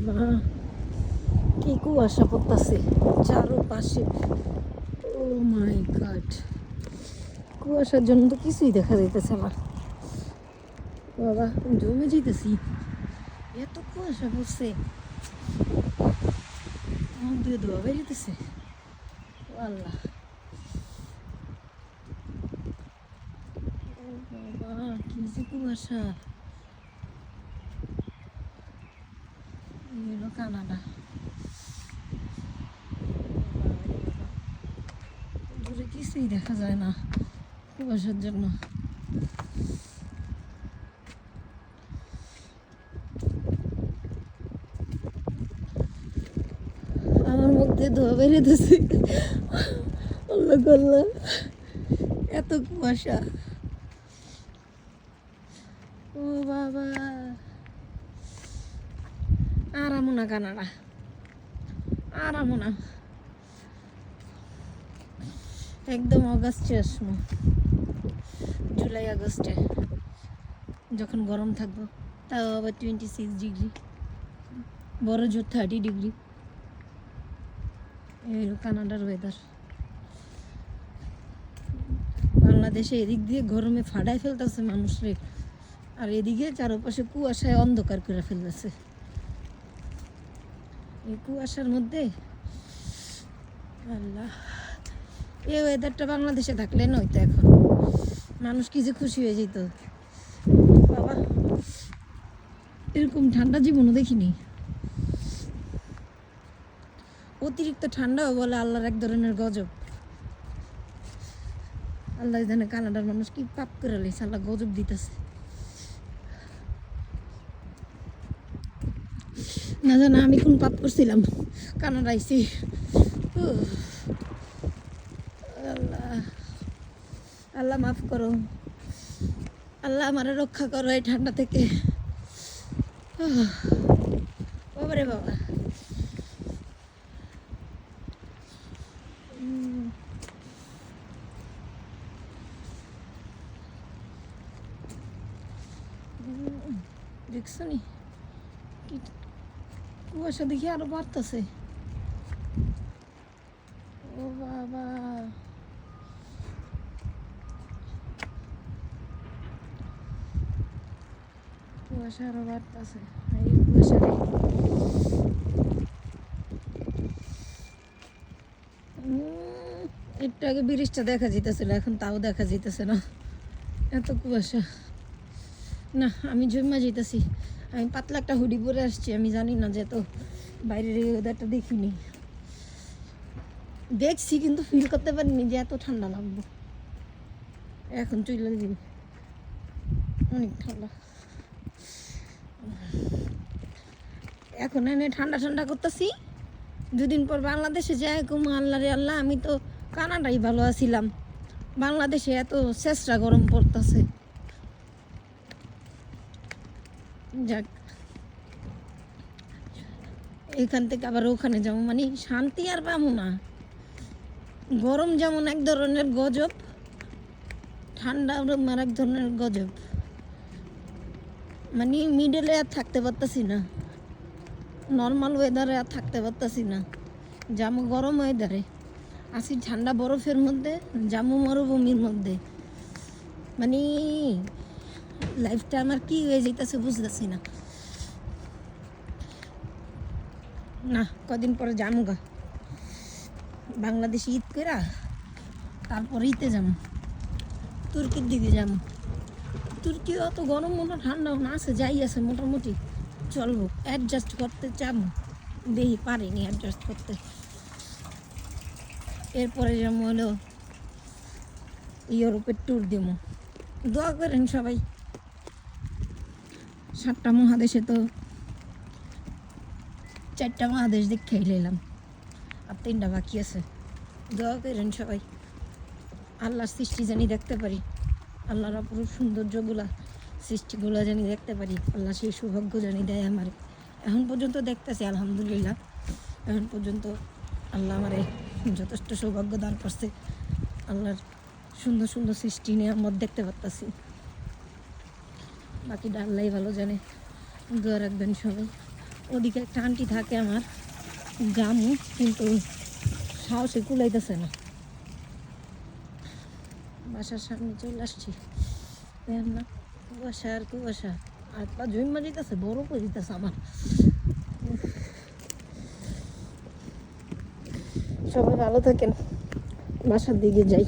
বাবা, কি কুয়াশা পড়তেছে চারোপাশে। ও মাই গড, কুয়াশার জন্য তো কিছুই দেখা যাইতেছে না বাবা, জমে যেতেছি, এত কুয়াশা পড়ছে, মুখ দিয়ে ধোয়া বেরিতেছে। আল্লাহ, ও বাবা, কি যে কুয়াশা। এলো কানাডা, দূরে কিছুই দেখা যায় না কুয়াশার জন্য। আমার মধ্যে ধোয়া বেরিয়েছে। আল্লাহ আল্লাহ, এত কুয়াশা। ও বাবা, আরামও না কানাডা, আরামও না। একদম অগাস্টে আসবো, জুলাই আগস্টে, যখন গরম থাকবো, তাও আবার 26 ডিগ্রি, বড় জোর 30 ডিগ্রি। এই কানাডার ওয়েদার। বাংলাদেশে এদিক দিয়ে গরমে ফাটায় ফেলতেছে মানুষরে, আর এদিকে চারপাশে কুয়াশায় অন্ধকার করে ফেলতেছে। এই কুয়াশার মধ্যে আল্লাহ, এই ওয়েদারটা বাংলাদেশে থাকলে নয়তো এখন মানুষ কি যে খুশি হয়ে যেত বাবা। এরকম ঠান্ডা জীবনও দেখিনি। অতিরিক্ত ঠান্ডাও বলে আল্লাহর এক ধরনের গজব। আল্লাহ জানে কানাডার মানুষ কি পাপ করে লাইছে, আল্লাহ গজব দিতেছে। না জানা আমি কোন পাপ করছিলাম, কানাডা আইছি। আল্লাহ, আল্লাহ মাফ করো, আল্লাহ আমারে রক্ষা করো এই ঠান্ডা থেকে। বাবারে বাবা, দেখছো নি কি কুয়াশা দেখি আরো বাড়তেছে। ও বাবা, কুয়াশা আরো বাড়তেছে। এই কুয়াশা একটু আগে ব্রিজটা দেখা যেতেছিল, এখন তাও দেখা যেতেছে না, এত কুয়াশা। না, আমি জমা যেতেছি। আমি পাতলা একটা হুডি পরে আসছি, আমি জানি না যে তো বাইরের এই ওয়েদারটা দেখিনি, দেখছি কিন্তু ফিল করতে পারিনি যে এত ঠান্ডা লাগবে। এখন চলে দিবি, অনেক ঠান্ডা। এখন এনে ঠান্ডা ঠান্ডা করতেছি, দুদিন পর বাংলাদেশে যাই কমু আল্লাহ রে আল্লাহ, আমি তো কানাডাই ভালো আছিলাম, বাংলাদেশে এত শেষরা গরম পড়তেছে। যাক, এখান থেকে আবার ওখানে যাবো, মানে শান্তি আর পাবো না। গরম যেমন এক ধরনের গজব, ঠান্ডা আর এক ধরনের গজব, মানে মিডলে আর থাকতে পারতেছি না, নর্মাল ওয়েদারে আর থাকতে পারতেছি না। যাবো গরম ওয়েদারে, আসি ঠান্ডা বরফের মধ্যে, যাবো মরুভূমির মধ্যে, মানে লাইফটা আমার কি হয়ে যেতেছে বুঝতেছি না। না, কদিন পরে যাবো গা বাংলাদেশে ঈদ করা, তারপরে ঈদে যাবো তুর্কির দিকে যাবো। তুর্কি অত গরম মতো ঠান্ডাও না, আছে যাই আছে মোটামুটি চলবো, অ্যাডজাস্ট করতে চাবো, দেখি পারিনি অ্যাডজাস্ট করতে। এরপরে যেমন হলো ইউরোপের ট্যুর দেবো, দোয়া করেন সবাই। 7টা মহাদেশে তো 4টা মহাদেশ দেখে এলাম, আর 3টা বাকি আছে। দোয়া করেন সবাই, আল্লাহর সৃষ্টি জানি দেখতে পারি, আল্লাহর অপরূপ সৌন্দর্যগুলা সৃষ্টিগুলো জানি দেখতে পারি, আল্লাহ সেই সৌভাগ্য জানি দেয় আমার। এখন পর্যন্ত দেখতেছি আলহামদুলিল্লাহ, এখন পর্যন্ত আল্লাহ আমারে যথেষ্ট সৌভাগ্য দান করছে, আল্লাহর সুন্দর সুন্দর সৃষ্টি নিয়ে আমার দেখতে পারতাছি। বাকিটা আল্লাহই ভালো জানে, দোয়া রাখবেন সবাই। ওদিকে একটা আন্টি থাকে আমার জামু, কিন্তু সাহসে কুলাইতেছে না। বাসার সামনে চলে আসছি, দেখেন না কুয়াশা আর কুয়াশা, আর পা জন্মা যেতেছে, বড় করে দিতেছে আমার। সবাই ভালো থাকেন, বাসার দিকে যাই।